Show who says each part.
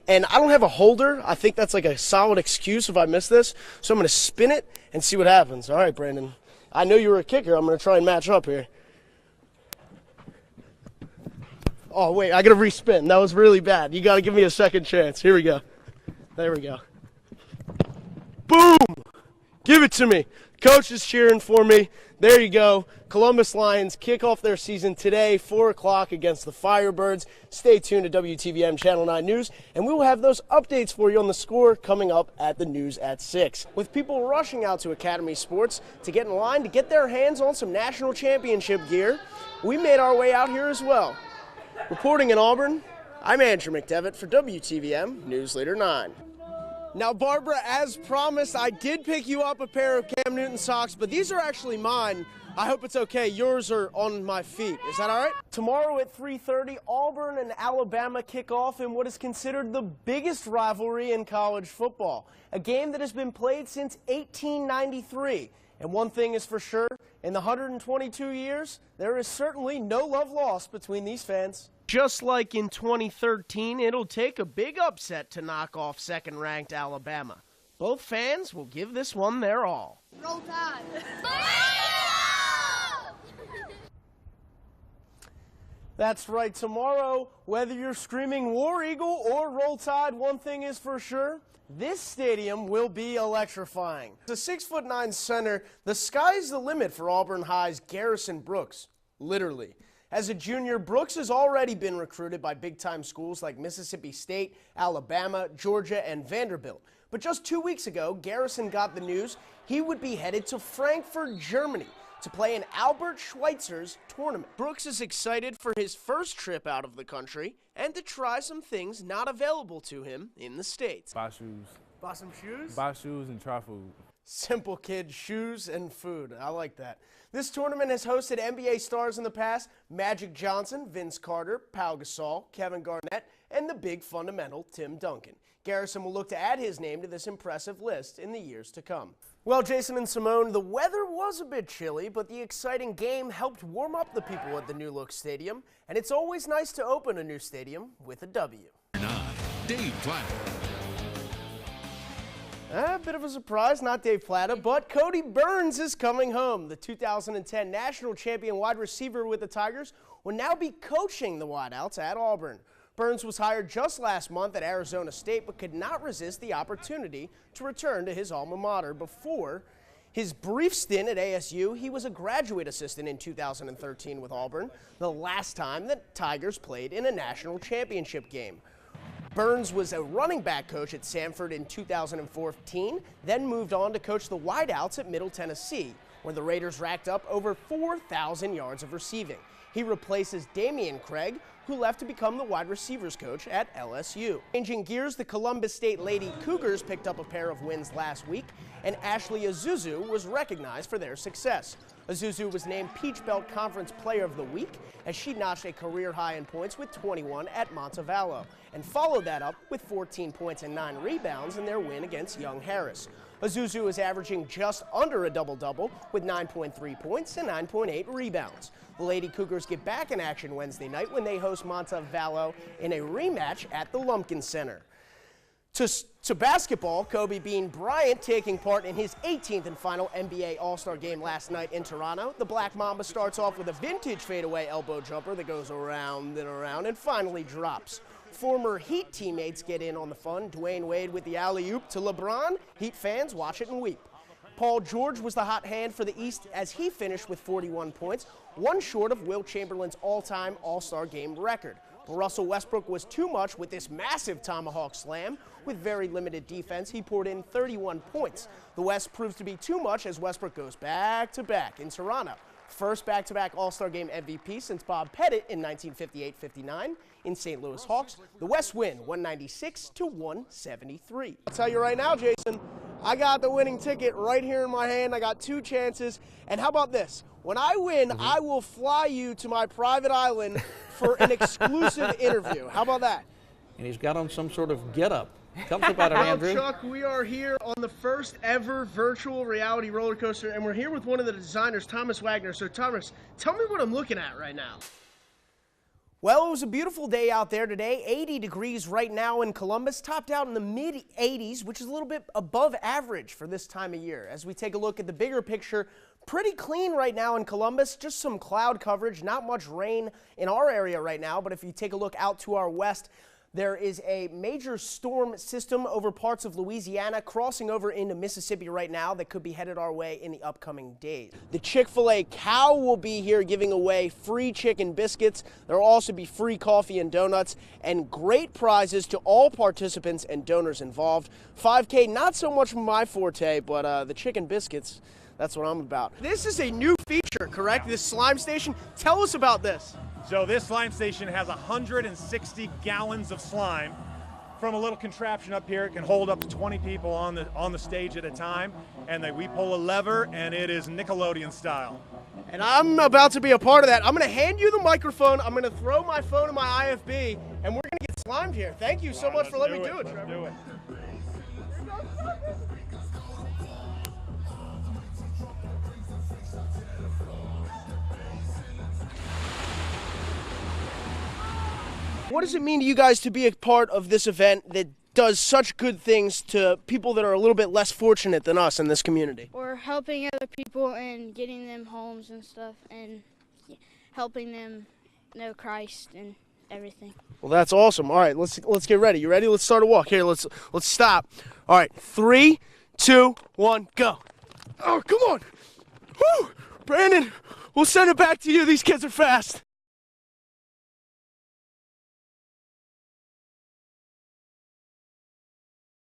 Speaker 1: And I don't have a holder. I think that's like a solid excuse if I miss this. So I'm going to spin it and see what happens. All right, Brandon. I know you were a kicker. I'm going to try and match up here. Oh, wait. I got to respin. That was really bad. You got to give me a second chance. Here we go. There we go. Boom! Give it to me. Coach is cheering for me. There you go. Columbus Lions kick off their season today, 4 o'clock against the Firebirds. Stay tuned to WTVM Channel 9 News, and we will have those updates for you on the score coming up at the news at 6. With people rushing out to Academy Sports to get in line to get their hands on some national championship gear, we made our way out here as well. Reporting in Auburn, I'm Andrew McDevitt for WTVM News Leader 9. Now, Barbara, as promised, I did pick you up a pair of Cam Newton socks, but these are actually mine. I hope it's okay. Yours are on my feet. Is that all right? Tomorrow at 3:30, Auburn and Alabama kick off in what is considered the biggest rivalry in college football, a game that has been played since 1893. And one thing is for sure, in the 122 years, there is certainly no love lost between these fans. Just like in 2013, it'll take a big upset to knock off second-ranked Alabama. Both fans will give this one their all.
Speaker 2: Roll Tide!
Speaker 1: That's right. Tomorrow, whether you're screaming War Eagle or Roll Tide, one thing is for sure, this stadium will be electrifying. The 6'9" center, the sky's the limit for Auburn High's Garrison Brooks, literally. As a junior, Brooks has already been recruited by big-time schools like Mississippi State, Alabama, Georgia, and Vanderbilt. But just 2 weeks ago, Garrison got the news he would be headed to Frankfurt, Germany, to play in Albert Schweitzer's tournament. Brooks is excited for his first trip out of the country and to try some things not available to him in the States.
Speaker 3: Buy shoes.
Speaker 1: Buy some shoes?
Speaker 3: Buy shoes and try food.
Speaker 1: Simple kid, shoes and food. I like that. This tournament has hosted NBA stars in the past: Magic Johnson, Vince Carter, Pau Gasol, Kevin Garnett, and the big fundamental Tim Duncan. Garrison will look to add his name to this impressive list in the years to come. Well, Jason and Simone, the weather was a bit chilly, but the exciting game helped warm up the people at the New Look Stadium, and it's always nice to open a new stadium with a W.
Speaker 4: Dave Platt.
Speaker 1: A bit of a surprise, not Dave Plata, but Cody Burns is coming home. The 2010 national champion wide receiver with the Tigers will now be coaching the wideouts at Auburn. Burns was hired just last month at Arizona State, but could not resist the opportunity to return to his alma mater. Before his brief stint at ASU, he was a graduate assistant in 2013 with Auburn, the last time that Tigers played in a national championship game. Burns was a running back coach at Samford in 2014, then moved on to coach the wideouts at Middle Tennessee, where the Raiders racked up over 4,000 yards of receiving. He replaces Damian Craig, who left to become the wide receivers coach at LSU. Changing gears, the Columbus State Lady Cougars picked up a pair of wins last week, and Ashley Azuzu was recognized for their success. Azuzu was named Peach Belt Conference Player of the Week as she notched a career high in points with 21 at Montevallo, and followed that up with 14 points and 9 rebounds in their win against Young Harris. Azuzu is averaging just under a double-double with 9.3 points and 9.8 rebounds. The Lady Cougars get back in action Wednesday night when they host Montevallo in a rematch at the Lumpkin Center. To basketball, Kobe Bean Bryant taking part in his 18th and final NBA All-Star game last night in Toronto. The Black Mamba starts off with a vintage fadeaway elbow jumper that goes around and around and finally drops. Former Heat teammates get in on the fun. Dwayne Wade with the alley-oop to LeBron. Heat fans watch it and weep. Paul George was the hot hand for the East as he finished with 41 points, one short of Wilt Chamberlain's all-time All-Star game record. But Russell Westbrook was too much with this massive tomahawk slam. With very limited defense, he poured in 31 points. The West proves to be too much as Westbrook goes back-to-back in Toronto. First back-to-back All-Star Game MVP since Bob Pettit in 1958-59. In St. Louis Hawks, the West win 196-173. I'll tell you right now, Jason, I got the winning ticket right here in my hand. I got 2 chances. And how about this? When I win, I will fly you to my private island for an exclusive interview. How about that?
Speaker 5: And he's got on some sort of getup. Tell us about it, Andrew.
Speaker 1: Well, Chuck, we are here on the first ever virtual reality roller coaster, and we're here with one of the designers, Thomas Wagner. So, Thomas, tell me what I'm looking at right now. Well, it was a beautiful day out there today. 80 degrees right now in Columbus, topped out in the mid-80s, which is a little bit above average for this time of year. As we take a look at the bigger picture, pretty clean right now in Columbus, just some cloud coverage, not much rain in our area right now, but if you take a look out to our west, there is a major storm system over parts of Louisiana crossing over into Mississippi right now that could be headed our way in the upcoming days. The Chick-fil-A cow will be here giving away free chicken biscuits. There will also be free coffee and donuts and great prizes to all participants and donors involved. 5K, not so much my forte, but the chicken biscuits, that's what I'm about. This is a new feature, correct? This slime station. Tell us about this.
Speaker 2: So this slime station has 160 gallons of slime from a little contraption up here. It can hold up to 20 people on the stage at a time, and we pull a lever, and it is Nickelodeon style.
Speaker 1: And I'm about to be a part of that. I'm going to hand you the microphone. I'm going to throw my phone in my IFB, and we're going to get slimed here. Thank you so much for letting me do it, Trevor.
Speaker 2: Do it.
Speaker 1: What does it mean to you guys to be a part of this event that does such good things to people that are a little bit less fortunate than us in this community?
Speaker 3: We're helping other people and getting them homes and stuff and helping them know Christ and everything.
Speaker 1: Well, that's awesome. All right, let's get ready. You ready? Let's start a walk. Here, let's stop. All right, 3, 2, 1, go. Oh, come on. Woo! Brandon, we'll send it back to you. These kids are fast.